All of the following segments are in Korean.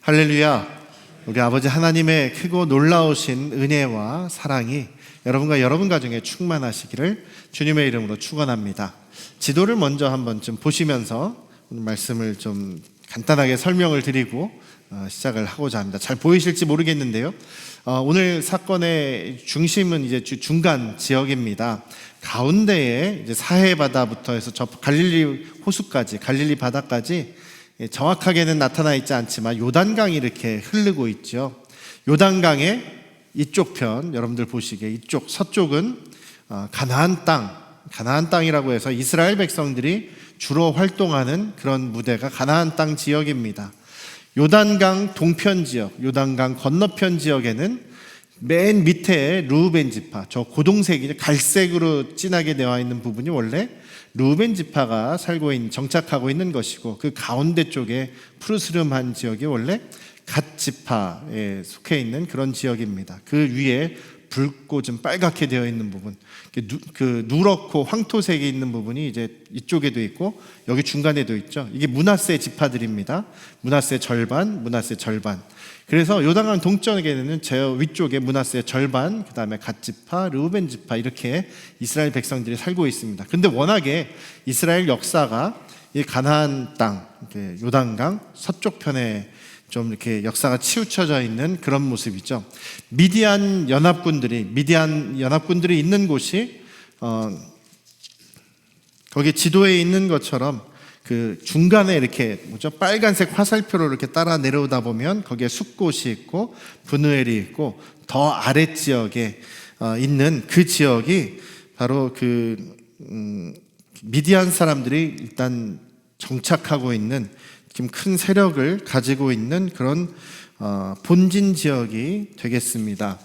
할렐루야. 우리 아버지 하나님의 크고 놀라우신 은혜와 사랑이 여러분과 여러분 가정에 충만하시기를 주님의 이름으로 축원합니다. 지도를 먼저 한번 좀 보시면서 오늘 말씀을 좀 간단하게 설명을 드리고 시작을 하고자 합니다. 잘 보이실지 모르겠는데요. 오늘 사건의 중심은 이제 중간 지역입니다. 가운데에 이제 사해 바다부터 해서 저 갈릴리 호수까지, 갈릴리 바다까지 정확하게는 나타나 있지 않지만 요단강이 이렇게 흐르고 있죠. 요단강의 이쪽 편, 여러분들 보시기에 이쪽 서쪽은 가나안 땅이라고 해서 이스라엘 백성들이 주로 활동하는 그런 무대가 가나안 땅 지역입니다. 요단강 동편 지역, 요단강 건너편 지역에는 맨 밑에 르우벤 지파, 저 고동색이 갈색으로 진하게 되어 있는 부분이 원래 르우벤 지파가 정착하고 있는 것이고, 그 가운데 쪽에 푸르스름한 지역이 원래 갓 지파에 속해 있는 그런 지역입니다. 그 위에 붉고 좀 빨갛게 되어 있는 부분, 그 누렇고 황토색이 있는 부분이 이제 이쪽에도 있고 여기 중간에도 있죠. 이게 므낫세 지파들입니다. 므낫세 절반. 그래서 요단강 동쪽에는 저 위쪽에 므낫세 절반, 그 다음에 갓 지파, 르우벤 지파, 이렇게 이스라엘 백성들이 살고 있습니다. 그런데 워낙에 이스라엘 역사가 이 가나안 땅, 요단강 서쪽 편에 좀 이렇게 역사가 치우쳐져 있는 그런 모습이죠. 미디안 연합군들이 있는 곳이 거기 지도에 있는 것처럼 그 중간에 이렇게 빨간색 화살표로 이렇게 따라 내려오다 보면 거기에 숫곳이 있고 브누엘이 있고 더 아래 지역에 있는 그 지역이 바로 그 미디안 사람들이 일단 정착하고 있는 지금 큰 세력을 가지고 있는 그런 본진 지역이 되겠습니다.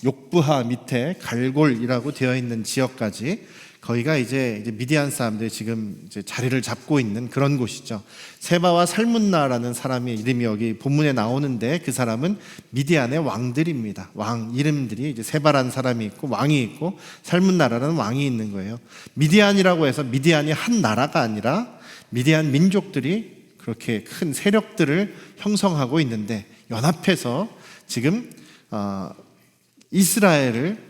욕부하 밑에 갈골이라고 되어 있는 지역까지 거기가 이제 미디안 사람들이 지금 이제 자리를 잡고 있는 그런 곳이죠. 세바와 살문나라는 사람의 이름이 여기 본문에 나오는데 그 사람은 미디안의 왕들입니다. 왕 이름들이 이제 세바라는 사람이 있고 왕이 있고 살문나라라는 왕이 있는 거예요. 미디안이라고 해서 미디안이 한 나라가 아니라 미디안 민족들이 그렇게 큰 세력들을 형성하고 있는데 연합해서 지금 이스라엘을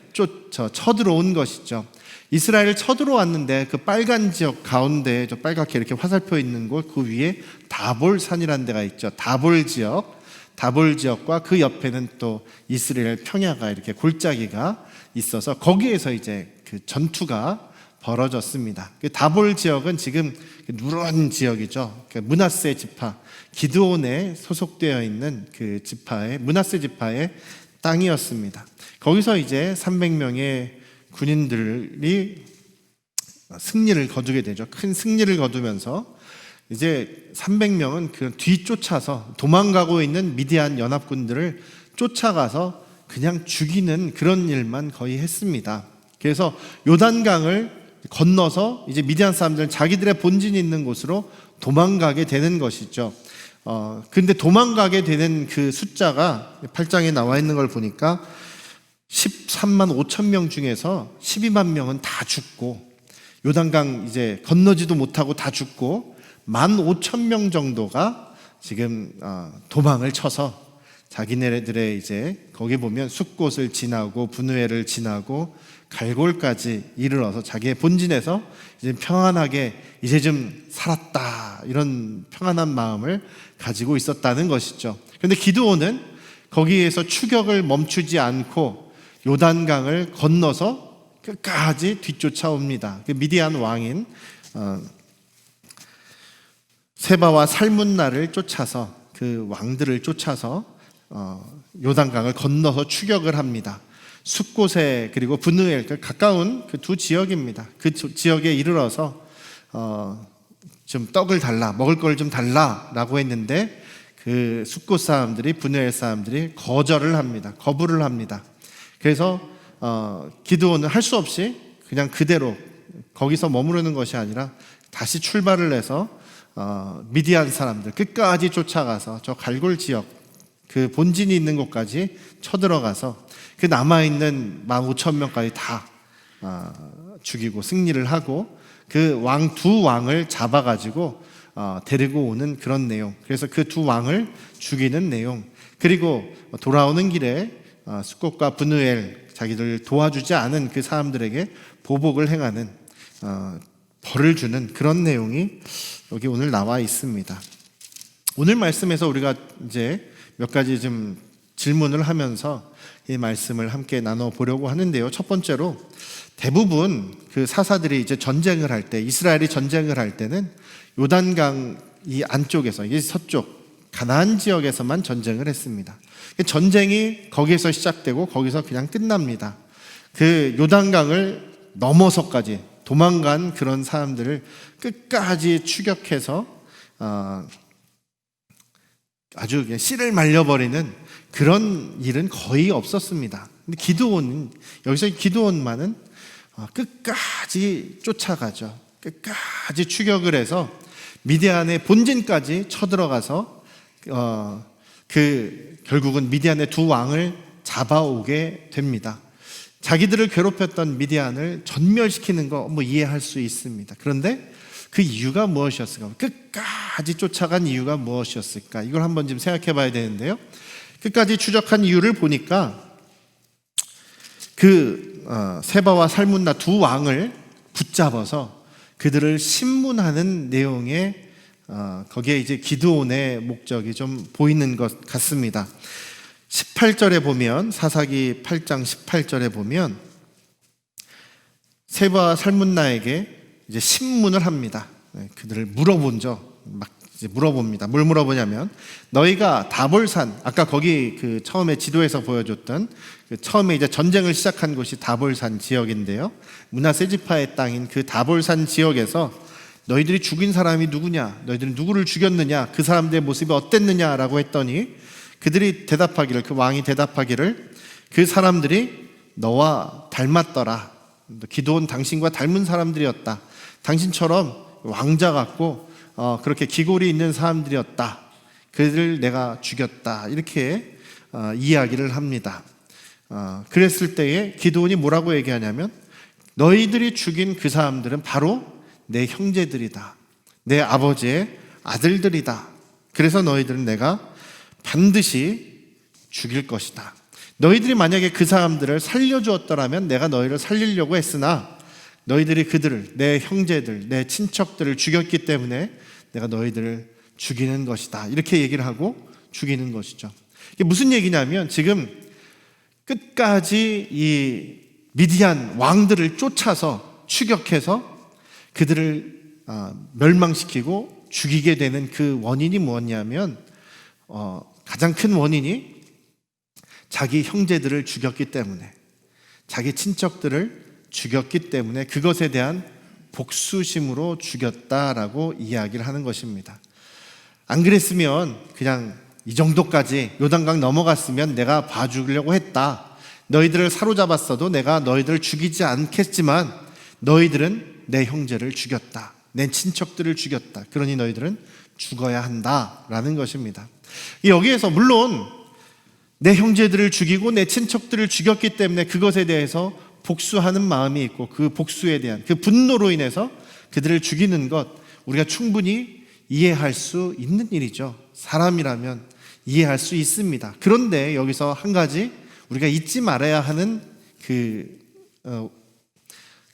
쳐들어온 것이죠. 이스라엘을 쳐들어왔는데 그 빨간 지역 가운데 저 빨갛게 이렇게 화살표 있는 곳 그 위에 다볼산이라는 데가 있죠. 다볼 지역과 그 옆에는 또 이스라엘 평야가 이렇게 골짜기가 있어서 거기에서 이제 그 전투가 벌어졌습니다. 그 다볼 지역은 지금 누런 지역이죠. 그 므낫세 지파, 기드온에 소속되어 있는 그 지파의 므낫세 지파의 땅이었습니다. 거기서 이제 300명의 군인들이 승리를 거두게 되죠. 큰 승리를 거두면서 이제 300명은 그 뒤쫓아서 도망가고 있는 미디안 연합군들을 쫓아가서 그냥 죽이는 그런 일만 거의 했습니다. 그래서 요단강을 건너서 이제 미디안 사람들은 자기들의 본진이 있는 곳으로 도망가게 되는 것이죠. 근데 도망가게 되는 그 숫자가 8장에 나와 있는 걸 보니까 13만 5천 명 중에서 12만 명은 다 죽고, 요단강 이제 건너지도 못하고 다 죽고 15,000명 정도가 지금 도망을 쳐서 자기네들의 이제 거기 보면 숫곳을 지나고 브누엘을 지나고 갈골까지 이르러서 자기의 본진에서 이제 평안하게 이제 좀 살았다, 이런 평안한 마음을 가지고 있었다는 것이죠. 그런데 기드온은 거기에서 추격을 멈추지 않고 요단강을 건너서 끝까지 뒤쫓아옵니다. 그 미디안 왕인 세바와 살문나를 쫓아서, 그 왕들을 쫓아서 요단강을 건너서 추격을 합니다. 숫곳에 그리고 브누엘, 가까운 그 두 지역입니다. 그 지역에 이르러서 좀 떡을 달라, 먹을 걸 좀 달라라고 했는데 그 숫곳 사람들이, 브누엘 사람들이 거부를 합니다. 그래서 기드온은 할 수 없이 그냥 그대로 거기서 머무르는 것이 아니라 다시 출발을 해서 미디안 사람들 끝까지 쫓아가서 저 갈골 지역, 그 본진이 있는 곳까지 쳐들어가서 그 남아있는 15,000명까지 다 죽이고 승리를 하고 그 두 왕을 잡아가지고 데리고 오는 그런 내용. 그래서 그 두 왕을 죽이는 내용. 그리고 돌아오는 길에 숫꽃과 브누엘, 자기들 도와주지 않은 그 사람들에게 보복을 행하는, 벌을 주는 그런 내용이 여기 오늘 나와 있습니다. 오늘 말씀에서 우리가 이제 몇 가지 좀 질문을 하면서 이 말씀을 함께 나눠 보려고 하는데요. 첫 번째로, 대부분 그 사사들이 이제 전쟁을 할 때, 이스라엘이 전쟁을 할 때는 요단강 이 안쪽에서, 이 서쪽 가나안 지역에서만 전쟁을 했습니다. 전쟁이 거기에서 시작되고 거기서 그냥 끝납니다. 그 요단강을 넘어서까지 도망간 그런 사람들을 끝까지 추격해서 아주 씨를 말려버리는 그런 일은 거의 없었습니다. 근데 기드온은, 여기서 기드온만은 끝까지 쫓아가죠. 끝까지 추격을 해서 미디안의 본진까지 쳐들어가서 결국은 미디안의 두 왕을 잡아오게 됩니다. 자기들을 괴롭혔던 미디안을 전멸시키는 거 이해할 수 있습니다. 그런데 그 이유가 무엇이었을까? 끝까지 쫓아간 이유가 무엇이었을까? 이걸 한번 좀 생각해 봐야 되는데요. 끝까지 추적한 이유를 보니까 세바와 살문나 두 왕을 붙잡아서 그들을 신문하는 내용의 거기에 이제 기드온의 목적이 좀 보이는 것 같습니다. 18절에 보면, 사사기 8장 18절에 보면 세바와 살문나에게 이제 신문을 합니다. 그들을 물어본죠. 막 이제 물어봅니다. 뭘 물어보냐면, 너희가 다볼산, 아까 거기 그 처음에 지도에서 보여줬던 처음에 이제 전쟁을 시작한 곳이 다볼산 지역인데요. 므낫세 지파의 땅인 그 다볼산 지역에서 너희들이 죽인 사람이 누구냐? 너희들은 누구를 죽였느냐? 그 사람들의 모습이 어땠느냐라고 했더니 그들이 대답하기를, 그 왕이 대답하기를, 그 사람들이 너와 닮았더라. 기드온 당신과 닮은 사람들이었다. 당신처럼 왕자 같고 그렇게 기골이 있는 사람들이었다. 그들을 내가 죽였다. 이렇게 이야기를 합니다. 그랬을 때에 기드온이 뭐라고 얘기하냐면, 너희들이 죽인 그 사람들은 바로 내 형제들이다. 내 아버지의 아들들이다. 그래서 너희들은 내가 반드시 죽일 것이다. 너희들이 만약에 그 사람들을 살려주었더라면 내가 너희를 살리려고 했으나 너희들이 그들을, 내 형제들, 내 친척들을 죽였기 때문에 내가 너희들을 죽이는 것이다. 이렇게 얘기를 하고 죽이는 것이죠. 이게 무슨 얘기냐면, 지금 끝까지 이 미디안 왕들을 쫓아서 추격해서 그들을 멸망시키고 죽이게 되는 그 원인이 뭐냐면, 가장 큰 원인이 자기 형제들을 죽였기 때문에, 자기 친척들을 죽였기 때문에 그것에 대한 복수심으로 죽였다라고 이야기를 하는 것입니다. 안 그랬으면 그냥 이 정도까지 요단강 넘어갔으면 내가 봐주려고 했다. 너희들을 사로잡았어도 내가 너희들을 죽이지 않겠지만 너희들은 내 형제를 죽였다. 내 친척들을 죽였다. 그러니 너희들은 죽어야 한다라는 것입니다. 여기에서 물론 내 형제들을 죽이고 내 친척들을 죽였기 때문에 그것에 대해서 복수하는 마음이 있고, 그 복수에 대한 그 분노로 인해서 그들을 죽이는 것, 우리가 충분히 이해할 수 있는 일이죠. 사람이라면 이해할 수 있습니다. 그런데 여기서 한 가지 우리가 잊지 말아야 하는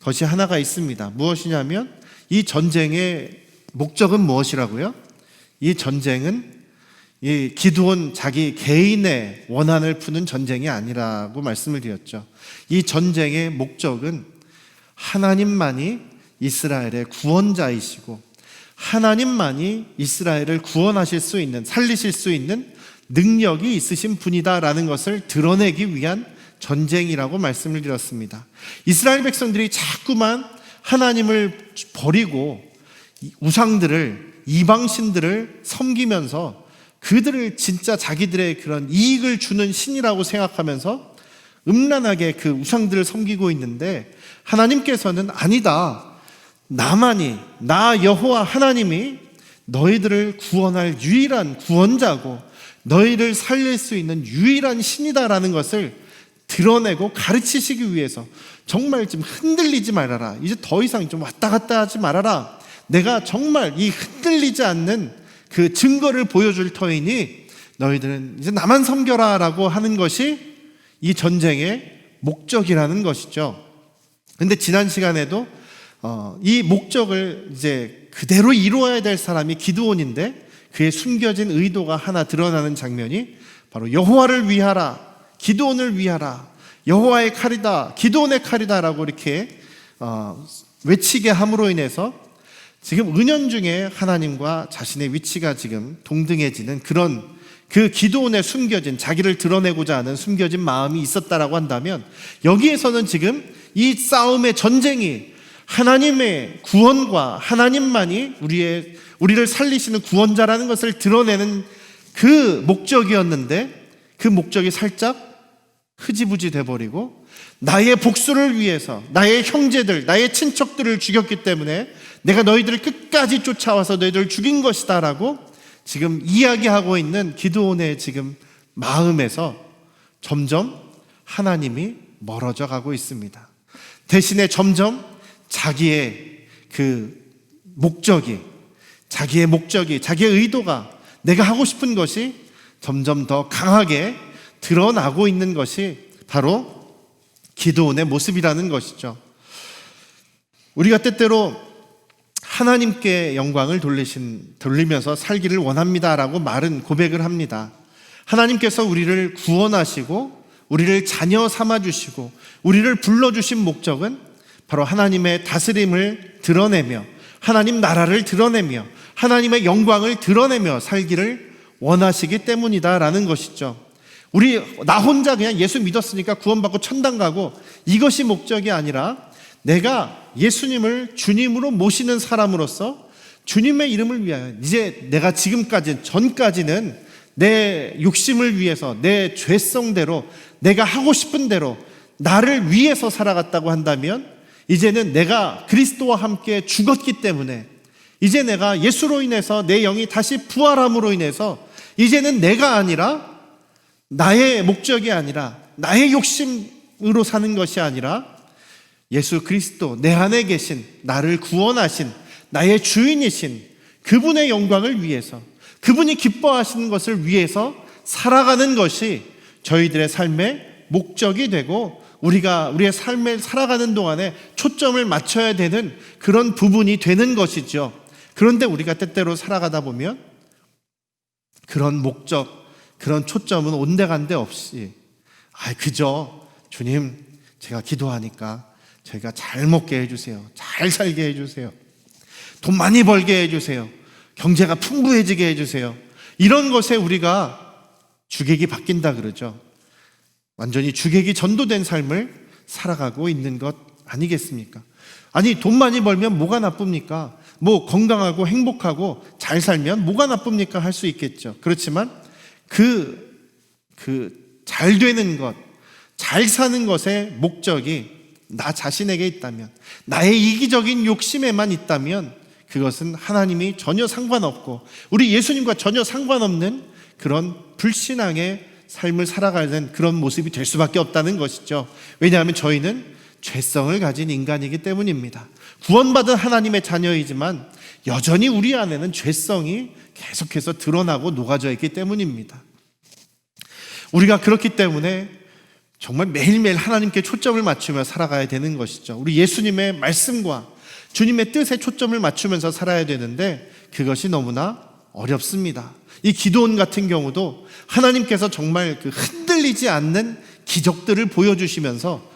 것이 하나가 있습니다. 무엇이냐면, 이 전쟁의 목적은 무엇이라고요? 이 전쟁은 이 기드온 자기 개인의 원한을 푸는 전쟁이 아니라고 말씀을 드렸죠. 이 전쟁의 목적은 하나님만이 이스라엘의 구원자이시고 하나님만이 이스라엘을 구원하실 수 있는, 살리실 수 있는 능력이 있으신 분이다라는 것을 드러내기 위한 전쟁이라고 말씀을 드렸습니다. 이스라엘 백성들이 자꾸만 하나님을 버리고 우상들을, 이방신들을 섬기면서 그들을 진짜 자기들의 그런 이익을 주는 신이라고 생각하면서 음란하게 그 우상들을 섬기고 있는데, 하나님께서는 아니다. 나만이, 나 여호와 하나님이 너희들을 구원할 유일한 구원자고 너희를 살릴 수 있는 유일한 신이다라는 것을 드러내고 가르치시기 위해서, 정말 좀 흔들리지 말아라. 이제 더 이상 좀 왔다 갔다 하지 말아라. 내가 정말 이 흔들리지 않는 그 증거를 보여줄 터이니 너희들은 이제 나만 섬겨라 라고 하는 것이 이 전쟁의 목적이라는 것이죠. 근데 지난 시간에도 이 목적을 이제 그대로 이루어야 될 사람이 기드온인데 그의 숨겨진 의도가 하나 드러나는 장면이 바로 여호와를 위하라, 기드온을 위하라, 여호와의 칼이다, 기드온의 칼이다라고 이렇게 외치게 함으로 인해서 지금 은연중에 하나님과 자신의 위치가 지금 동등해지는 그런 그 기드온의 숨겨진, 자기를 드러내고자 하는 숨겨진 마음이 있었다라고 한다면, 여기에서는 지금 이 싸움의 전쟁이 하나님의 구원과 하나님만이 우리를 살리시는 구원자라는 것을 드러내는 그 목적이었는데, 그 목적이 살짝 흐지부지 돼버리고 나의 복수를 위해서 나의 형제들, 나의 친척들을 죽였기 때문에 내가 너희들을 끝까지 쫓아와서 너희들을 죽인 것이다 라고 지금 이야기하고 있는 기드온의 지금 마음에서 점점 하나님이 멀어져 가고 있습니다. 대신에 점점 자기의 목적이, 자기의 의도가, 내가 하고 싶은 것이 점점 더 강하게 드러나고 있는 것이 바로 기드온의 모습이라는 것이죠. 우리가 때때로 하나님께 영광을 돌리면서 살기를 원합니다라고 고백을 합니다. 하나님께서 우리를 구원하시고 우리를 자녀 삼아주시고 우리를 불러주신 목적은 바로 하나님의 다스림을 드러내며 하나님 나라를 드러내며 하나님의 영광을 드러내며 살기를 원하시기 때문이다라는 것이죠. 나 혼자 그냥 예수 믿었으니까 구원받고 천당 가고 이것이 목적이 아니라 내가 예수님을 주님으로 모시는 사람으로서 주님의 이름을 위하여, 이제 내가 전까지는 내 욕심을 위해서 내 죄성대로 내가 하고 싶은 대로 나를 위해서 살아갔다고 한다면, 이제는 내가 그리스도와 함께 죽었기 때문에 이제 내가 예수로 인해서 내 영이 다시 부활함으로 인해서 이제는 내가 아니라, 나의 목적이 아니라, 나의 욕심으로 사는 것이 아니라 예수 그리스도, 내 안에 계신 나를 구원하신 나의 주인이신 그분의 영광을 위해서, 그분이 기뻐하시는 것을 위해서 살아가는 것이 저희들의 삶의 목적이 되고, 우리가 우리의 삶을 살아가는 동안에 초점을 맞춰야 되는 그런 부분이 되는 것이죠. 그런데 우리가 때때로 살아가다 보면 그런 목적, 그런 초점은 온데간데 없이 그저 주님, 제가 기도하니까 저희가 잘 먹게 해주세요, 잘 살게 해주세요, 돈 많이 벌게 해주세요, 경제가 풍부해지게 해주세요, 이런 것에 우리가 주객이 바뀐다 그러죠. 완전히 주객이 전도된 삶을 살아가고 있는 것 아니겠습니까? 아니, 돈 많이 벌면 뭐가 나쁩니까? 뭐 건강하고 행복하고 잘 살면 뭐가 나쁩니까? 할 수 있겠죠. 그렇지만 잘 되는 것, 잘 사는 것의 목적이 나 자신에게 있다면, 나의 이기적인 욕심에만 있다면 그것은 하나님이 전혀 상관없고 우리 예수님과 전혀 상관없는 그런 불신앙의 삶을 살아가는 그런 모습이 될 수밖에 없다는 것이죠. 왜냐하면 저희는 죄성을 가진 인간이기 때문입니다. 구원받은 하나님의 자녀이지만 여전히 우리 안에는 죄성이 계속해서 드러나고 녹아져 있기 때문입니다. 우리가 그렇기 때문에 정말 매일매일 하나님께 초점을 맞추며 살아가야 되는 것이죠. 우리 예수님의 말씀과 주님의 뜻에 초점을 맞추면서 살아야 되는데 그것이 너무나 어렵습니다. 이 기드온 같은 경우도 하나님께서 정말 흔들리지 않는 기적들을 보여주시면서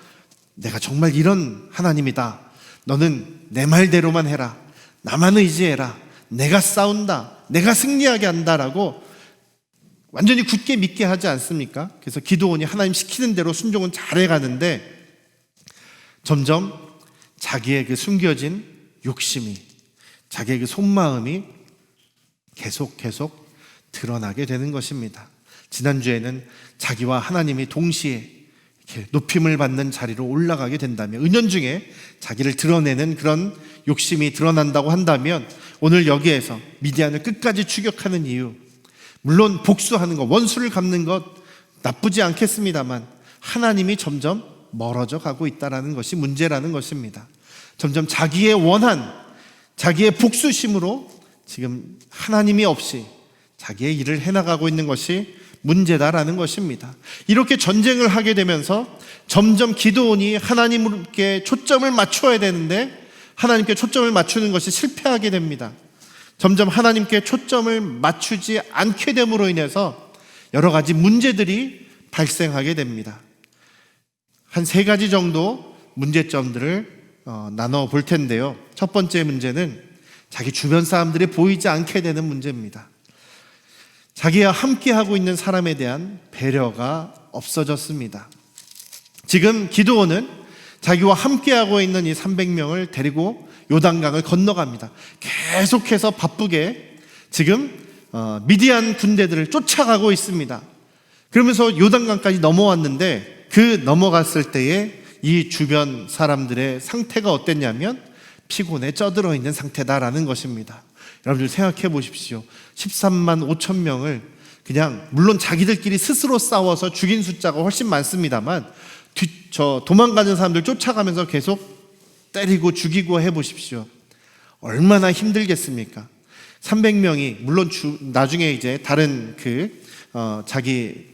내가 정말 이런 하나님이다, 너는 내 말대로만 해라, 나만 의지해라, 내가 싸운다, 내가 승리하게 한다라고 완전히 굳게 믿게 하지 않습니까? 그래서 기드온이 하나님 시키는 대로 순종은 잘해가는데 점점 자기의 숨겨진 욕심이, 자기의 속마음이 계속 드러나게 되는 것입니다. 지난주에는 자기와 하나님이 동시에 이렇게 높임을 받는 자리로 올라가게 된다면, 은연중에 자기를 드러내는 그런 욕심이 드러난다고 한다면, 오늘 여기에서 미디안을 끝까지 추격하는 이유, 물론 복수하는 것, 원수를 갚는 것 나쁘지 않겠습니다만 하나님이 점점 멀어져 가고 있다는 것이 문제라는 것입니다. 점점 자기의 원한, 자기의 복수심으로 지금 하나님이 없이 자기의 일을 해나가고 있는 것이 문제다라는 것입니다. 이렇게 전쟁을 하게 되면서 점점 기드온이 하나님께 초점을 맞춰야 되는데 하나님께 초점을 맞추는 것이 실패하게 됩니다. 점점 하나님께 초점을 맞추지 않게 됨으로 인해서 여러 가지 문제들이 발생하게 됩니다. 한 3가지 정도 문제점들을 나눠 볼 텐데요. 첫 번째 문제는 자기 주변 사람들이 보이지 않게 되는 문제입니다. 자기와 함께하고 있는 사람에 대한 배려가 없어졌습니다. 지금 기드온은 자기와 함께하고 있는 이 300명을 데리고 요단강을 건너갑니다. 계속해서 바쁘게 지금 미디안 군대들을 쫓아가고 있습니다. 그러면서 요단강까지 넘어왔는데 그 넘어갔을 때에 이 주변 사람들의 상태가 어땠냐면 피곤에 쪄들어 있는 상태다라는 것입니다. 여러분들 생각해 보십시오. 13만 5천 명을 그냥 물론 자기들끼리 스스로 싸워서 죽인 숫자가 훨씬 많습니다만 도망가는 사람들 쫓아가면서 계속 때리고 죽이고 해보십시오. 얼마나 힘들겠습니까? 300명이 물론 나중에 이제 다른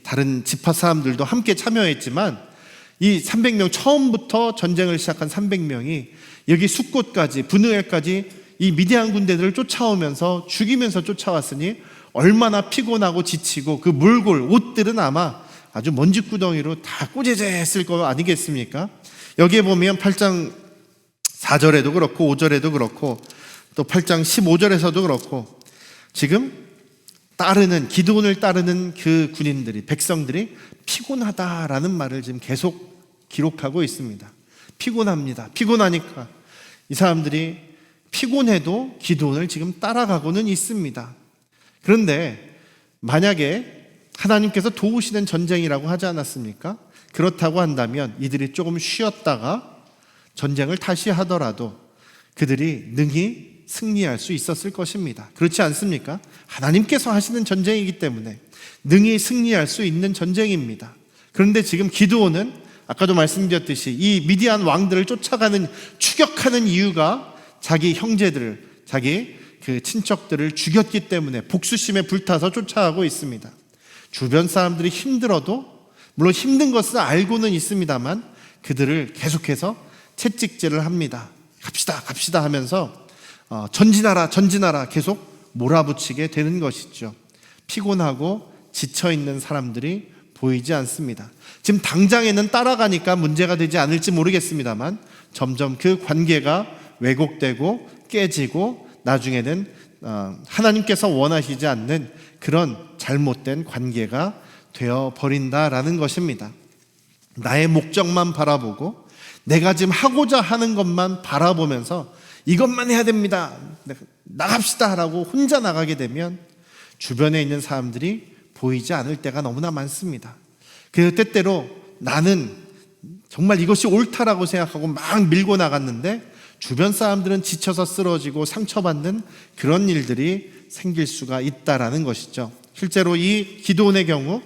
다른 지파 사람들도 함께 참여했지만 이 300명 처음부터 전쟁을 시작한 300명이 여기 숫곳까지 브누엘까지 이 미디안 군대들을 쫓아오면서 죽이면서 쫓아왔으니 얼마나 피곤하고 지치고 그 몰골 옷들은 아마 아주 먼지구덩이로 다 꼬재재했을 거 아니겠습니까? 여기에 보면 8장 4절에도 그렇고 5절에도 그렇고 또 8장 15절에서도 그렇고 지금 기드온을 따르는 그 군인들이 백성들이 피곤하다라는 말을 지금 계속 기록하고 있습니다. 피곤합니다. 피곤하니까 이 사람들이 피곤해도 기드온을 지금 따라가고는 있습니다. 그런데 만약에 하나님께서 도우시는 전쟁이라고 하지 않았습니까? 그렇다고 한다면 이들이 조금 쉬었다가 전쟁을 다시 하더라도 그들이 능히 승리할 수 있었을 것입니다. 그렇지 않습니까? 하나님께서 하시는 전쟁이기 때문에 능히 승리할 수 있는 전쟁입니다. 그런데 지금 기드온은 아까도 말씀드렸듯이 이 미디안 왕들을 추격하는 이유가 자기 형제들을, 자기 그 친척들을 죽였기 때문에 복수심에 불타서 쫓아가고 있습니다. 주변 사람들이 힘들어도 물론 힘든 것은 알고는 있습니다만 그들을 계속해서 채찍질을 합니다. 갑시다 하면서 전진하라 계속 몰아붙이게 되는 것이죠. 피곤하고 지쳐있는 사람들이 보이지 않습니다. 지금 당장에는 따라가니까 문제가 되지 않을지 모르겠습니다만 점점 그 관계가 왜곡되고 깨지고 나중에는 하나님께서 원하시지 않는 그런 잘못된 관계가 되어버린다라는 것입니다. 나의 목적만 바라보고 내가 지금 하고자 하는 것만 바라보면서 이것만 해야 됩니다, 나갑시다 라고 혼자 나가게 되면 주변에 있는 사람들이 보이지 않을 때가 너무나 많습니다. 그래서 때때로 나는 정말 이것이 옳다라고 생각하고 막 밀고 나갔는데 주변 사람들은 지쳐서 쓰러지고 상처받는 그런 일들이 생길 수가 있다라는 것이죠. 실제로 이 기드온의 경우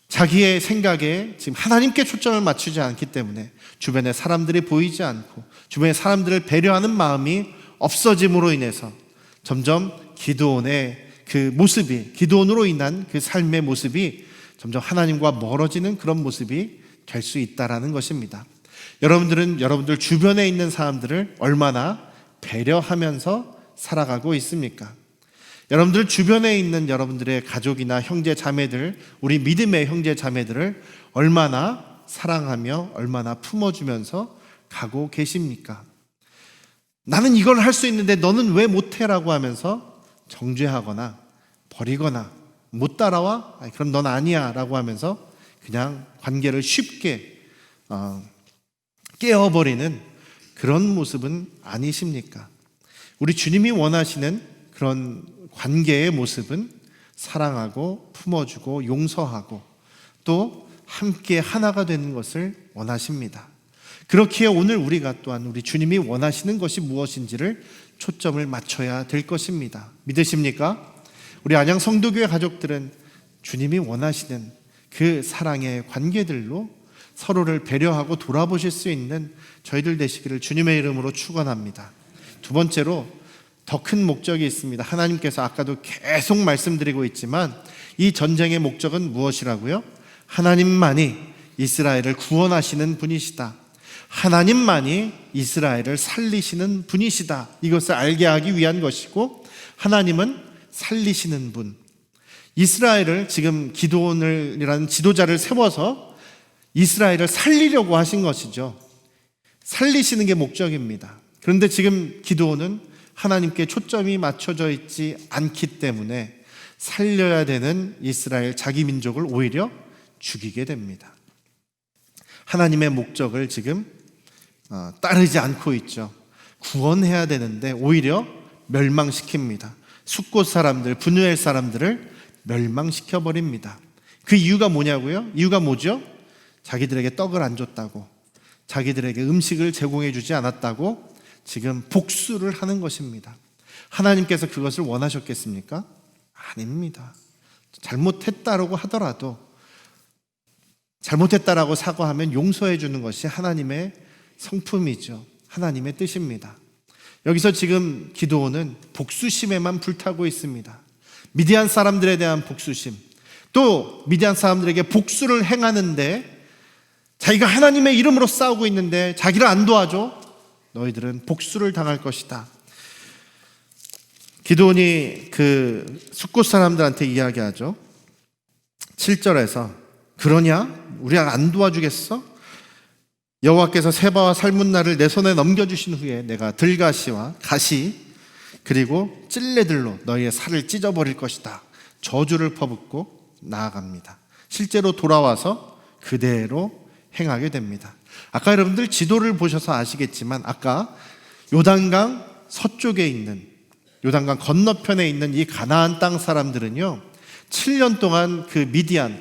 자기의 생각에 지금 하나님께 초점을 맞추지 않기 때문에 주변에 사람들이 보이지 않고 주변에 사람들을 배려하는 마음이 없어짐으로 인해서 점점 기드온의 그 모습이, 기드온으로 인한 그 삶의 모습이 점점 하나님과 멀어지는 그런 모습이 될 수 있다라는 것입니다. 여러분들은 여러분들 주변에 있는 사람들을 얼마나 배려하면서 살아가고 있습니까? 여러분들 주변에 있는 여러분들의 가족이나 형제 자매들, 우리 믿음의 형제 자매들을 얼마나 사랑하며 얼마나 품어주면서 가고 계십니까? 나는 이걸 할 수 있는데 너는 왜 못해라고 하면서 정죄하거나 버리거나 못 따라와? 그럼 넌 아니야 라고 하면서 그냥 관계를 쉽게 깨어버리는 그런 모습은 아니십니까? 우리 주님이 원하시는 그런 관계의 모습은 사랑하고 품어주고 용서하고 또 함께 하나가 되는 것을 원하십니다. 그렇기에 오늘 우리가 또한 우리 주님이 원하시는 것이 무엇인지를 초점을 맞춰야 될 것입니다. 믿으십니까? 우리 안양 성도교회 가족들은 주님이 원하시는 그 사랑의 관계들로 서로를 배려하고 돌아보실 수 있는 저희들 되시기를 주님의 이름으로 축원합니다. 두 번째로 더 큰 목적이 있습니다. 하나님께서 아까도 계속 말씀드리고 있지만 이 전쟁의 목적은 무엇이라고요? 하나님만이 이스라엘을 구원하시는 분이시다. 하나님만이 이스라엘을 살리시는 분이시다. 이것을 알게 하기 위한 것이고, 하나님은 살리시는 분. 이스라엘을 지금 기드온이라는 지도자를 세워서 이스라엘을 살리려고 하신 것이죠. 살리시는 게 목적입니다. 그런데 지금 기드온은 하나님께 초점이 맞춰져 있지 않기 때문에 살려야 되는 이스라엘 자기 민족을 오히려 죽이게 됩니다. 하나님의 목적을 지금 따르지 않고 있죠. 구원해야 되는데 오히려 멸망시킵니다. 숫곳 사람들, 브누엘 사람들을 멸망시켜버립니다. 그 이유가 뭐냐고요? 이유가 뭐죠? 자기들에게 떡을 안 줬다고, 자기들에게 음식을 제공해 주지 않았다고 지금 복수를 하는 것입니다. 하나님께서 그것을 원하셨겠습니까? 아닙니다. 잘못했다라고 하더라도, 잘못했다라고 사과하면 용서해 주는 것이 하나님의 성품이죠. 하나님의 뜻입니다. 여기서 지금 기드온은 복수심에만 불타고 있습니다. 미디안 사람들에 대한 복수심, 또 미디안 사람들에게 복수를 행하는데 자기가 하나님의 이름으로 싸우고 있는데 자기를 안 도와줘? 너희들은 복수를 당할 것이다. 기드온이 그 숫곳 사람들한테 이야기하죠. 7절에서 그러냐? 우리가 안 도와주겠어? 여호와께서 세바와 살문나를 내 손에 넘겨주신 후에 내가 들가시와 가시 그리고 찔레들로 너희의 살을 찢어버릴 것이다. 저주를 퍼붓고 나아갑니다. 실제로 돌아와서 그대로 행하게 됩니다. 아까 여러분들 지도를 보셔서 아시겠지만 아까 요단강 서쪽에 있는, 요단강 건너편에 있는 이 가나안 땅 사람들은요 7년 동안 그 미디안,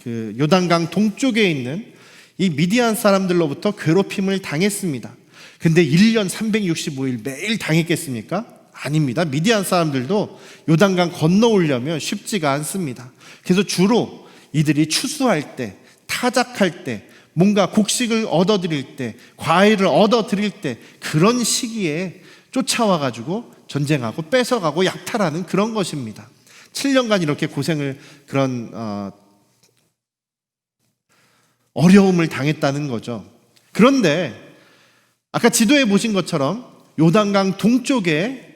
그 요단강 동쪽에 있는 이 미디안 사람들로부터 괴롭힘을 당했습니다. 근데 1년 365일 매일 당했겠습니까? 아닙니다. 미디안 사람들도 요단강 건너오려면 쉽지가 않습니다. 그래서 주로 이들이 추수할 때, 타작할 때, 뭔가 곡식을 얻어들일 때, 과일을 얻어들일 때 그런 시기에 쫓아와가지고 전쟁하고 뺏어가고 약탈하는 그런 것입니다. 7년간 이렇게 고생을, 그런 어려움을 당했다는 거죠. 그런데 아까 지도에 보신 것처럼 요단강 동쪽에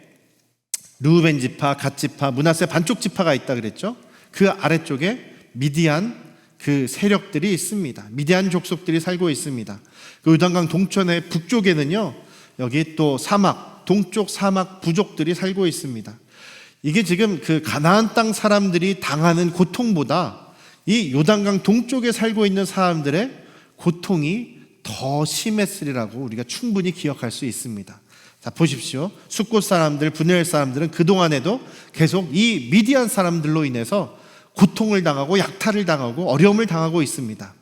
르우벤 지파, 갓 지파, 므낫세 반쪽 지파가 있다 그랬죠. 그 아래쪽에 미디안 그 세력들이 있습니다. 미디안 족속들이 살고 있습니다. 그 요단강 동편의 북쪽에는요 여기 또 사막, 동쪽 사막 부족들이 살고 있습니다. 이게 지금 그 가나안 땅 사람들이 당하는 고통보다 이 요단강 동쪽에 살고 있는 사람들의 고통이 더 심했으리라고 우리가 충분히 기억할 수 있습니다. 자, 보십시오. 숫곳 사람들, 브누엘 사람들은 그동안에도 계속 이 미디안 사람들로 인해서 고통을 당하고 약탈을 당하고 어려움을 당하고 있습니다.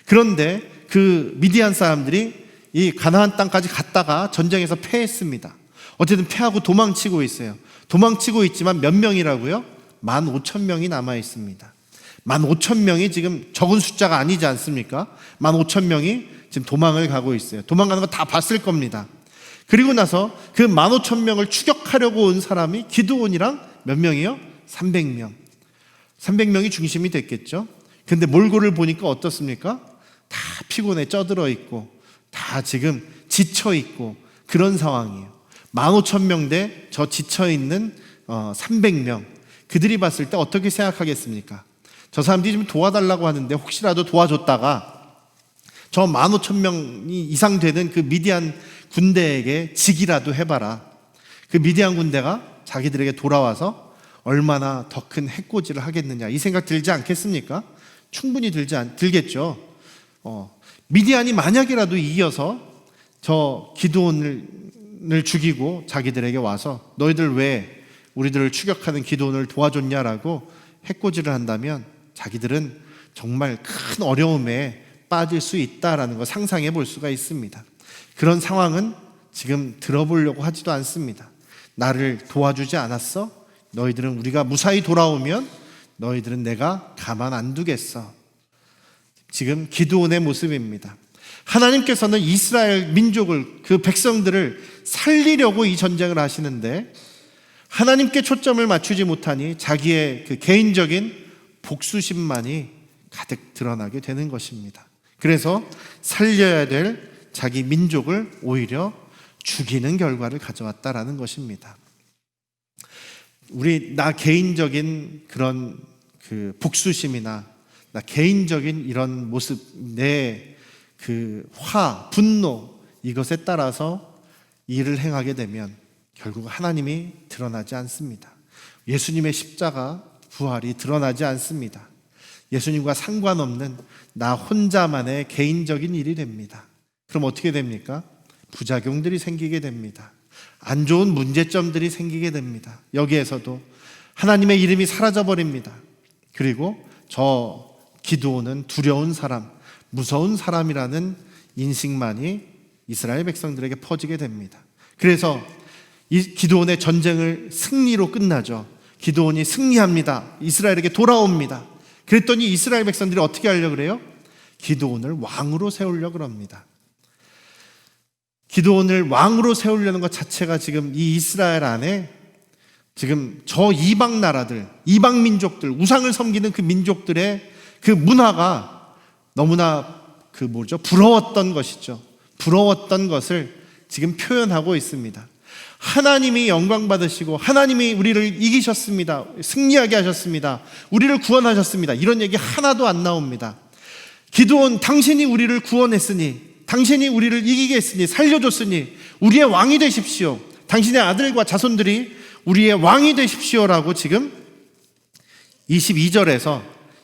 그런데 그 미디안 사람들이 이 가나안 땅까지 갔다가 전쟁에서 패했습니다. 어쨌든 패하고 도망치고 있어요. 도망치고 있지만 몇 명이라고요? 15,000명이 남아 있습니다. 15,000명이 지금 적은 숫자가 아니지 않습니까? 15,000명이 지금 도망을 가고 있어요. 도망가는 거 다 봤을 겁니다. 그리고 나서 그 15,000명을 추격하려고 온 사람이 기드온이랑 몇 명이요? 300명. 300명이 중심이 됐겠죠. 근데 몰골을 보니까 어떻습니까? 다 피곤해 쪄들어 있고 다 지금 지쳐 있고 그런 상황이에요. 15,000명 대 저 지쳐 있는 300명. 그들이 봤을 때 어떻게 생각하겠습니까? 저 사람들이 좀 도와달라고 하는데 혹시라도 도와줬다가 저 15,000명 이상 되는 그 미디안 군대에게 지기라도 해봐라. 그 미디안 군대가 자기들에게 돌아와서 얼마나 더 큰 해코지를 하겠느냐, 이 생각 들지 않겠습니까? 충분히 들겠죠. 미디안이 만약이라도 이겨서 저 기드온을 죽이고 자기들에게 와서 너희들 왜 우리들을 추격하는 기드온을 도와줬냐라고 해코지를 한다면 자기들은 정말 큰 어려움에 빠질 수 있다라는 걸 상상해 볼 수가 있습니다. 그런 상황은 지금 들어보려고 하지도 않습니다. 나를 도와주지 않았어? 너희들은 우리가 무사히 돌아오면 너희들은 내가 가만 안 두겠어. 지금 기드온의 모습입니다. 하나님께서는 이스라엘 민족을, 그 백성들을 살리려고 이 전쟁을 하시는데 하나님께 초점을 맞추지 못하니 자기의 그 개인적인 복수심만이 가득 드러나게 되는 것입니다. 그래서 살려야 될 자기 민족을 오히려 죽이는 결과를 가져왔다라는 것입니다. 나 개인적인 그런 그 복수심이나 나 개인적인 이런 모습, 내 그 분노, 이것에 따라서 일을 행하게 되면 결국 하나님이 드러나지 않습니다. 예수님의 십자가 부활이 드러나지 않습니다. 예수님과 상관없는 나 혼자만의 개인적인 일이 됩니다. 그럼 어떻게 됩니까? 부작용들이 생기게 됩니다. 안 좋은 문제점들이 생기게 됩니다. 여기에서도 하나님의 이름이 사라져버립니다. 그리고 저 기드온은 두려운 사람, 무서운 사람이라는 인식만이 이스라엘 백성들에게 퍼지게 됩니다. 그래서 이 기드온의 전쟁을 승리로 끝나죠. 기드온이 승리합니다. 이스라엘에게 돌아옵니다. 그랬더니 이스라엘 백성들이 어떻게 하려고 그래요? 기드온을 왕으로 세우려고 합니다. 기드온을 왕으로 세우려는 것 자체가 지금 이 이스라엘 안에 지금 저 이방 나라들, 이방 민족들, 우상을 섬기는 그 민족들의 그 문화가 너무나 부러웠던 것이죠. 부러웠던 것을 지금 표현하고 있습니다. 하나님이 영광 받으시고 하나님이 우리를 이기셨습니다. 승리하게 하셨습니다. 우리를 구원하셨습니다. 이런 얘기 하나도 안 나옵니다. 기드온, 당신이 우리를 구원했으니, 당신이 우리를 이기게 했으니, 살려줬으니 우리의 왕이 되십시오. 당신의 아들과 자손들이 우리의 왕이 되십시오라고 지금 22절에서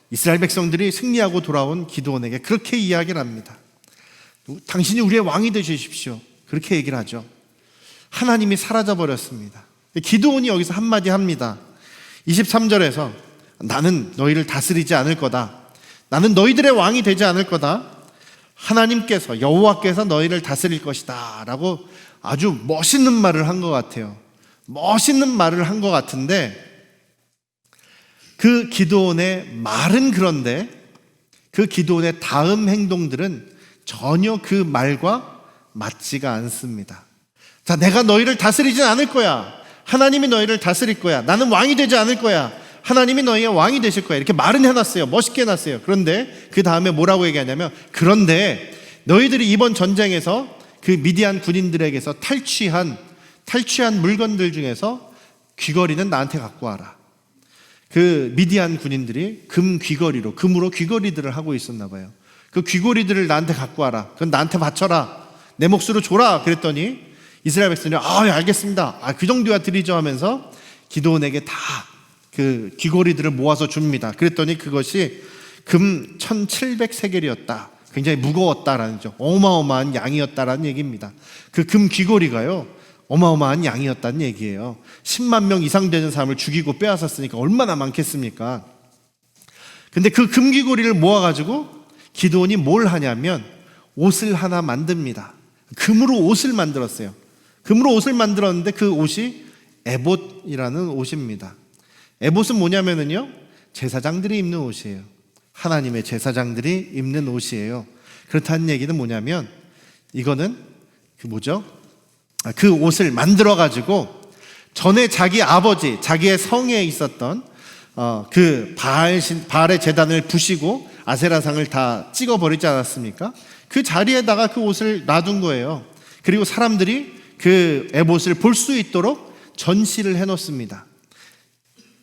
이스라엘 백성들이 승리하고 돌아온 기드온에게 그렇게 이야기를 합니다. 당신이 우리의 왕이 되십시오. 그렇게 얘기를 하죠. 하나님이 사라져버렸습니다. 기드온이 여기서 한마디 합니다. 23절에서 나는 너희를 다스리지 않을 거다. 나는 너희들의 왕이 되지 않을 거다. 하나님께서, 여호와께서 너희를 다스릴 것이다 라고 아주 멋있는 말을 한 것 같아요. 멋있는 말을 한 것 같은데 그 기드온의 말은 그런데 그 기드온의 다음 행동들은 전혀 그 말과 맞지가 않습니다. 자, 내가 너희를 다스리진 않을 거야. 하나님이 너희를 다스릴 거야. 나는 왕이 되지 않을 거야. 하나님이 너희의 왕이 되실 거야. 이렇게 말은 해놨어요. 멋있게 해놨어요. 그런데 그 다음에 뭐라고 얘기하냐면, 그런데 너희들이 이번 전쟁에서 그 미디안 군인들에게서 탈취한 물건들 중에서 귀걸이는 나한테 갖고 와라. 그 미디안 군인들이 금으로 귀걸이들을 하고 있었나 봐요. 그 귀걸이들을 나한테 갖고 와라. 그건 나한테 바쳐라. 내 몫으로 줘라. 그랬더니 이스라엘 백성들이 알겠습니다. 그 정도야 드리죠 하면서 기드온에게 다 그 귀걸이들을 모아서 줍니다. 그랬더니 그것이 금 1700세겔이었다. 굉장히 무거웠다라는 죠. 어마어마한 양이었다라는 얘기입니다. 그 금 귀걸이가요, 어마어마한 양이었다는 얘기예요. 10만 명 이상 되는 사람을 죽이고 빼앗았으니까 얼마나 많겠습니까? 근데 그 금귀걸이를 모아가지고 기드온이 뭘 하냐면 옷을 하나 만듭니다. 금으로 옷을 만들었어요. 금으로 옷을 만들었는데 그 옷이 에봇이라는 옷입니다. 에봇은 뭐냐면요, 제사장들이 입는 옷이에요. 하나님의 제사장들이 입는 옷이에요. 그렇다는 얘기는 뭐냐면 이거는 그 옷을 만들어 가지고 전에 자기 아버지, 자기의 성에 있었던 그 바알의 제단을 부시고 아세라상을 다 찍어버리지 않았습니까? 그 자리에다가 그 옷을 놔둔 거예요. 그리고 사람들이 그 에봇을 볼 수 있도록 전시를 해놓습니다.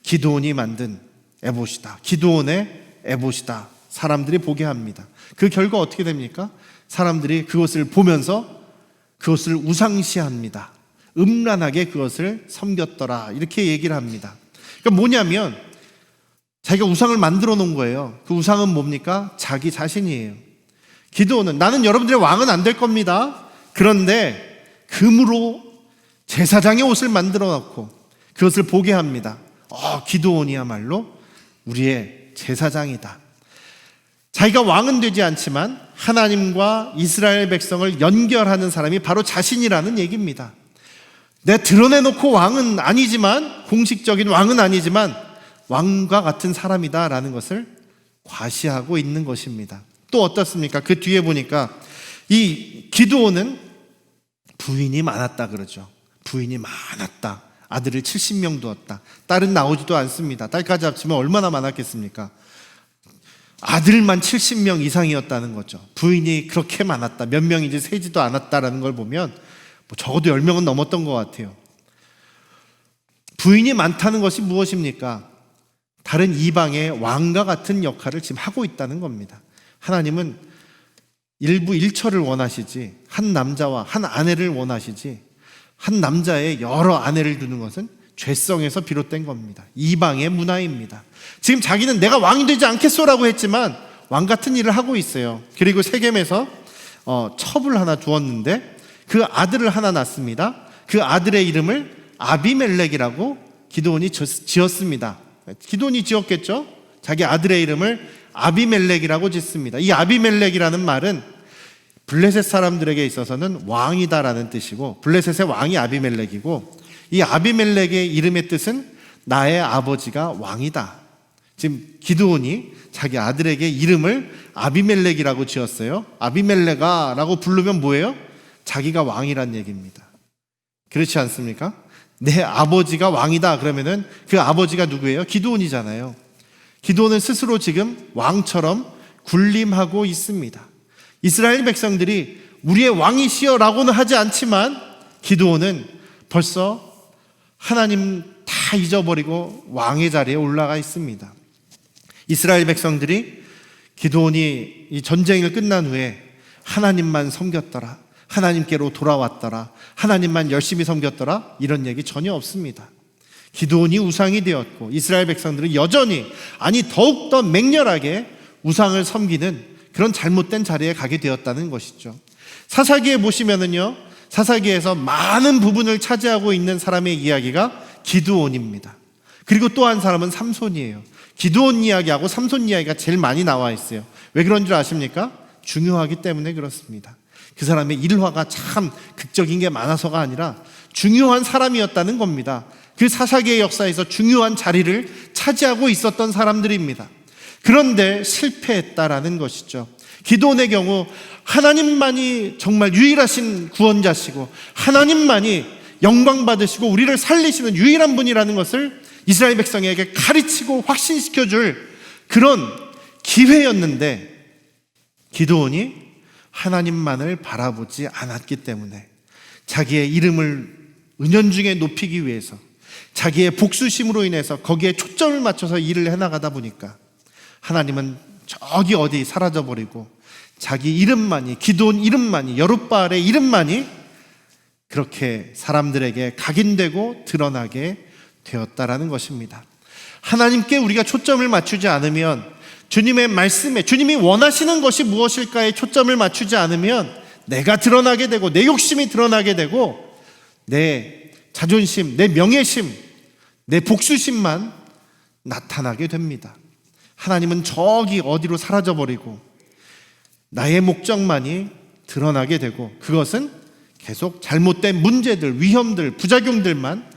기드온이 만든 에봇이다. 기드온의 에봇이다. 사람들이 보게 합니다. 그 결과 어떻게 됩니까? 사람들이 그것을 보면서 그것을 우상시합니다. 음란하게 그것을 섬겼더라. 이렇게 얘기를 합니다. 그러니까 뭐냐면 자기가 우상을 만들어 놓은 거예요. 그 우상은 뭡니까? 자기 자신이에요. 기드온은 나는 여러분들의 왕은 안 될 겁니다. 그런데 금으로 제사장의 옷을 만들어 놓고 그것을 보게 합니다. 기드온이야말로 우리의 제사장이다. 자기가 왕은 되지 않지만 하나님과 이스라엘 백성을 연결하는 사람이 바로 자신이라는 얘기입니다. 내가 드러내놓고 왕은 아니지만, 공식적인 왕은 아니지만 왕과 같은 사람이다라는 것을 과시하고 있는 것입니다. 또 어떻습니까? 그 뒤에 보니까 이 기드온은 부인이 많았다 그러죠. 부인이 많았다. 아들을 70명 두었다. 딸은 나오지도 않습니다. 딸까지 합치면 얼마나 많았겠습니까? 아들만 70명 이상이었다는 거죠. 부인이 그렇게 많았다. 몇 명인지 세지도 않았다라는 걸 보면 적어도 10명은 넘었던 것 같아요. 부인이 많다는 것이 무엇입니까? 다른 이방의 왕과 같은 역할을 지금 하고 있다는 겁니다. 하나님은 일부 일처를 원하시지, 한 남자와 한 아내를 원하시지, 한 남자의 여러 아내를 두는 것은 죄성에서 비롯된 겁니다. 이방의 문화입니다. 지금 자기는 내가 왕이 되지 않겠소라고 했지만 왕 같은 일을 하고 있어요. 그리고 세겜에서 첩을 하나 두었는데 그 아들을 하나 낳습니다. 그 아들의 이름을 아비멜렉이라고 기드온이 지었습니다. 기드온이 지었겠죠? 자기 아들의 이름을 아비멜렉이라고 짓습니다. 이 아비멜렉이라는 말은 블레셋 사람들에게 있어서는 왕이다라는 뜻이고, 블레셋의 왕이 아비멜렉이고, 이 아비멜렉의 이름의 뜻은 나의 아버지가 왕이다. 지금 기드온이 자기 아들에게 이름을 아비멜렉이라고 지었어요. 아비멜렉아 라고 부르면 뭐예요? 자기가 왕이란 얘기입니다. 그렇지 않습니까? 내 아버지가 왕이다 그러면은 그 아버지가 누구예요? 기드온이잖아요. 기드온은 스스로 지금 왕처럼 군림하고 있습니다. 이스라엘 백성들이 우리의 왕이시여 라고는 하지 않지만 기드온은 벌써 하나님 다 잊어버리고 왕의 자리에 올라가 있습니다. 이스라엘 백성들이 기드온이 이 전쟁이 끝난 후에 하나님만 섬겼더라, 하나님께로 돌아왔더라, 하나님만 열심히 섬겼더라, 이런 얘기 전혀 없습니다. 기드온이 우상이 되었고 이스라엘 백성들은 여전히, 아니 더욱더 맹렬하게 우상을 섬기는 그런 잘못된 자리에 가게 되었다는 것이죠. 사사기에 보시면은요, 사사기에서 많은 부분을 차지하고 있는 사람의 이야기가 기드온입니다. 그리고 또 한 사람은 삼손이에요. 기드온 이야기하고 삼손 이야기가 제일 많이 나와 있어요. 왜 그런 줄 아십니까? 중요하기 때문에 그렇습니다. 그 사람의 일화가 참 극적인 게 많아서가 아니라 중요한 사람이었다는 겁니다. 그 사사기의 역사에서 중요한 자리를 차지하고 있었던 사람들입니다. 그런데 실패했다라는 것이죠. 기드온의 경우 하나님만이 정말 유일하신 구원자시고 하나님만이 영광 받으시고 우리를 살리시는 유일한 분이라는 것을 이스라엘 백성에게 가르치고 확신시켜줄 그런 기회였는데, 기드온이 하나님만을 바라보지 않았기 때문에 자기의 이름을 은연중에 높이기 위해서 자기의 복수심으로 인해서 거기에 초점을 맞춰서 일을 해나가다 보니까 하나님은 저기 어디 사라져버리고 자기 이름만이, 기드온 이름만이, 여룻바알의 이름만이 그렇게 사람들에게 각인되고 드러나게 되었다라는 것입니다. 하나님께 우리가 초점을 맞추지 않으면, 주님의 말씀에 주님이 원하시는 것이 무엇일까에 초점을 맞추지 않으면 내가 드러나게 되고 내 욕심이 드러나게 되고 내 자존심, 내 명예심, 내 복수심만 나타나게 됩니다. 하나님은 저기 어디로 사라져버리고 나의 목적만이 드러나게 되고 그것은 계속 잘못된 문제들, 위험들, 부작용들만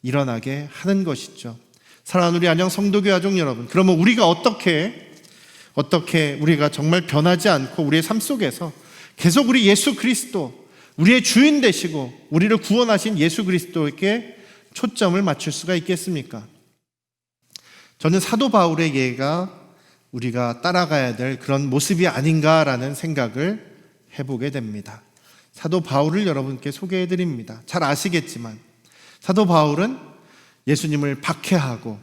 일어나게 하는 것이죠. 사랑하는 우리 안녕 성도교회 가족 여러분, 그러면 우리가 어떻게 우리가 정말 변하지 않고 우리의 삶 속에서 계속 우리 예수 그리스도, 우리의 주인 되시고 우리를 구원하신 예수 그리스도에게 초점을 맞출 수가 있겠습니까? 저는 사도 바울의 예가 우리가 따라가야 될 그런 모습이 아닌가라는 생각을 해보게 됩니다. 사도 바울을 여러분께 소개해 드립니다. 잘 아시겠지만 사도 바울은 예수님을 박해하고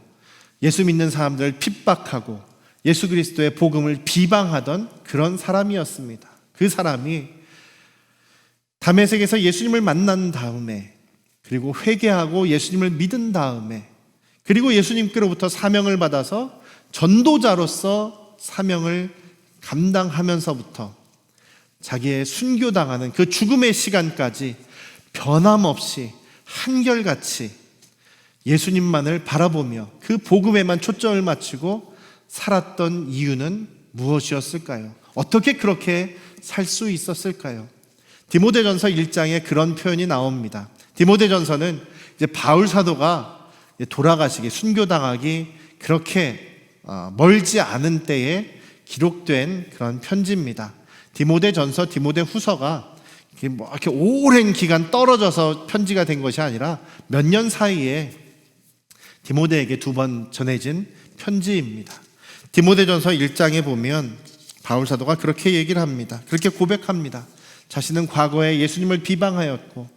예수 믿는 사람들을 핍박하고 예수 그리스도의 복음을 비방하던 그런 사람이었습니다. 그 사람이 다메섹에서 예수님을 만난 다음에, 그리고 회개하고 예수님을 믿은 다음에, 그리고 예수님께로부터 사명을 받아서 전도자로서 사명을 감당하면서부터 자기의 순교당하는 그 죽음의 시간까지 변함없이 한결같이 예수님만을 바라보며 그 복음에만 초점을 맞추고 살았던 이유는 무엇이었을까요? 어떻게 그렇게 살 수 있었을까요? 디모데전서 1장에 그런 표현이 나옵니다. 디모데전서는 이제 바울 사도가 돌아가시기, 순교당하기 그렇게 멀지 않은 때에 기록된 그런 편지입니다. 디모데전서, 디모데후서가 이렇게 오랜 기간 떨어져서 편지가 된 것이 아니라 몇 년 사이에 디모데에게 2번 전해진 편지입니다. 디모데전서 1장에 보면 바울 사도가 그렇게 얘기를 합니다. 그렇게 고백합니다. 자신은 과거에 예수님을 비방하였고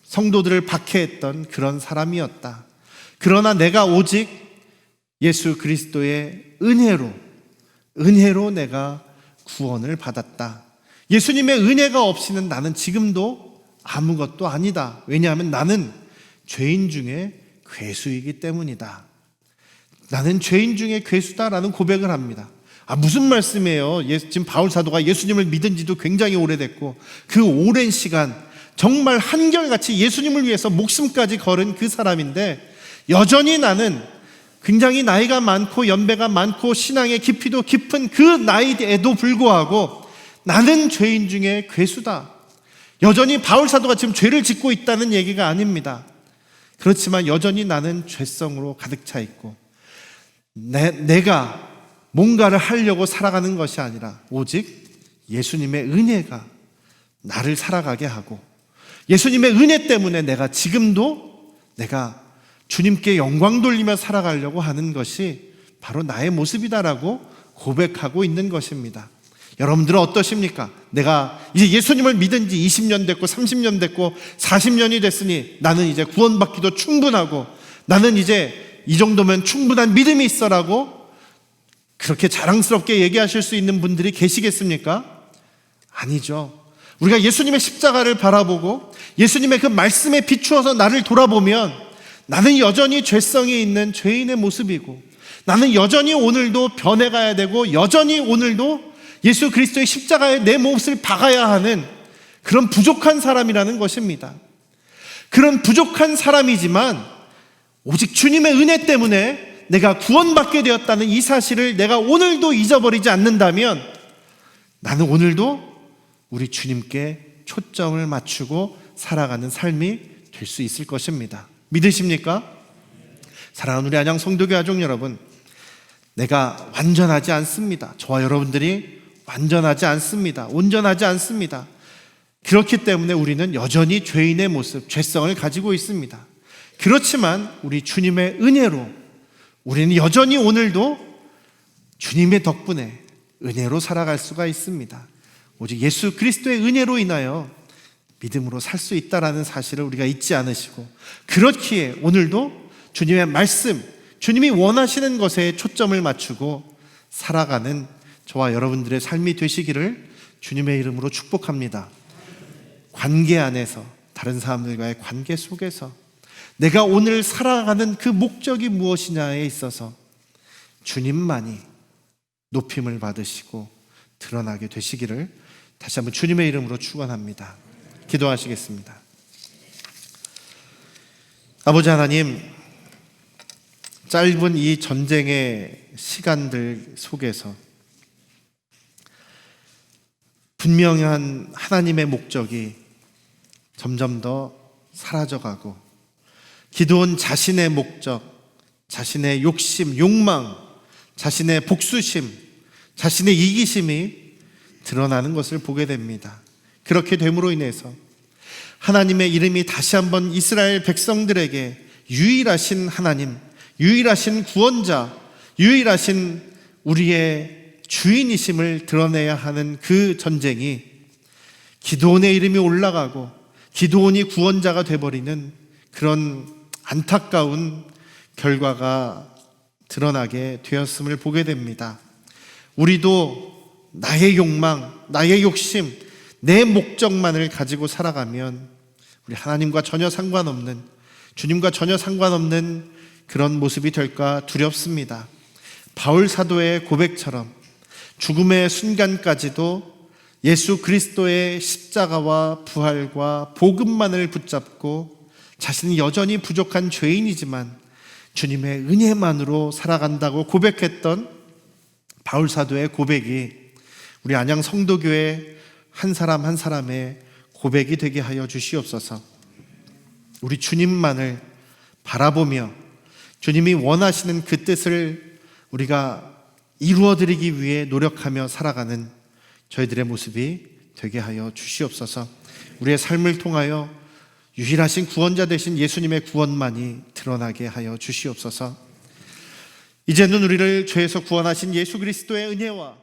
성도들을 박해했던 그런 사람이었다. 그러나 내가 오직 예수 그리스도의 은혜로 내가 구원을 받았다. 예수님의 은혜가 없이는 나는 지금도 아무것도 아니다. 왜냐하면 나는 죄인 중에 괴수이기 때문이다. 나는 죄인 중에 괴수다라는 고백을 합니다. 무슨 말씀이에요? 지금 바울 사도가 예수님을 믿은 지도 굉장히 오래됐고 그 오랜 시간 정말 한결같이 예수님을 위해서 목숨까지 걸은 그 사람인데 여전히 나는 굉장히 나이가 많고 연배가 많고 신앙의 깊이도 깊은 그 나이에도 불구하고 나는 죄인 중에 괴수다. 여전히 바울 사도가 지금 죄를 짓고 있다는 얘기가 아닙니다. 그렇지만 여전히 나는 죄성으로 가득 차 있고 내가 뭔가를 하려고 살아가는 것이 아니라 오직 예수님의 은혜가 나를 살아가게 하고 예수님의 은혜 때문에 내가 지금도 내가 주님께 영광 돌리며 살아가려고 하는 것이 바로 나의 모습이다라고 고백하고 있는 것입니다. 여러분들은 어떠십니까? 내가 이제 예수님을 믿은 지 20년 됐고 30년 됐고 40년이 됐으니 나는 이제 구원받기도 충분하고 나는 이제 이 정도면 충분한 믿음이 있어라고 그렇게 자랑스럽게 얘기하실 수 있는 분들이 계시겠습니까? 아니죠. 우리가 예수님의 십자가를 바라보고 예수님의 그 말씀에 비추어서 나를 돌아보면 나는 여전히 죄성이 있는 죄인의 모습이고 나는 여전히 오늘도 변해가야 되고 여전히 오늘도 예수 그리스도의 십자가에 내 몫을 박아야 하는 그런 부족한 사람이라는 것입니다. 그런 부족한 사람이지만 오직 주님의 은혜 때문에 내가 구원받게 되었다는 이 사실을 내가 오늘도 잊어버리지 않는다면 나는 오늘도 우리 주님께 초점을 맞추고 살아가는 삶이 될 수 있을 것입니다. 믿으십니까? 사랑하는 우리 안양 성도교 가족 여러분, 내가 완전하지 않습니다. 저와 여러분들이 완전하지 않습니다. 온전하지 않습니다. 그렇기 때문에 우리는 여전히 죄인의 모습, 죄성을 가지고 있습니다. 그렇지만 우리 주님의 은혜로 우리는 여전히 오늘도 주님의 덕분에 은혜로 살아갈 수가 있습니다. 오직 예수 그리스도의 은혜로 인하여 믿음으로 살 수 있다는 사실을 우리가 잊지 않으시고 그렇기에 오늘도 주님의 말씀, 주님이 원하시는 것에 초점을 맞추고 살아가는 저와 여러분들의 삶이 되시기를 주님의 이름으로 축복합니다. 관계 안에서 다른 사람들과의 관계 속에서 내가 오늘 살아가는 그 목적이 무엇이냐에 있어서 주님만이 높임을 받으시고 드러나게 되시기를 다시 한번 주님의 이름으로 축원합니다. 기도하시겠습니다. 아버지 하나님, 짧은 이 전쟁의 시간들 속에서 분명한 하나님의 목적이 점점 더 사라져가고 기도원 자신의 목적, 자신의 욕심, 욕망, 자신의 복수심, 자신의 이기심이 드러나는 것을 보게 됩니다. 그렇게 됨으로 인해서 하나님의 이름이 다시 한번 이스라엘 백성들에게 유일하신 하나님, 유일하신 구원자, 유일하신 우리의 주인이심을 드러내야 하는 그 전쟁이 기드온의 이름이 올라가고 기드온이 구원자가 되어버리는 그런 안타까운 결과가 드러나게 되었음을 보게 됩니다. 우리도 나의 욕망, 나의 욕심, 내 목적만을 가지고 살아가면 우리 하나님과 전혀 상관없는, 주님과 전혀 상관없는 그런 모습이 될까 두렵습니다. 바울 사도의 고백처럼 죽음의 순간까지도 예수 그리스도의 십자가와 부활과 복음만을 붙잡고 자신이 여전히 부족한 죄인이지만 주님의 은혜만으로 살아간다고 고백했던 바울 사도의 고백이 우리 안양 성도교회 한 사람 한 사람의 고백이 되게 하여 주시옵소서. 우리 주님만을 바라보며 주님이 원하시는 그 뜻을 우리가 이루어드리기 위해 노력하며 살아가는 저희들의 모습이 되게 하여 주시옵소서. 우리의 삶을 통하여 유일하신 구원자 되신 예수님의 구원만이 드러나게 하여 주시옵소서. 이제는 우리를 죄에서 구원하신 예수 그리스도의 은혜와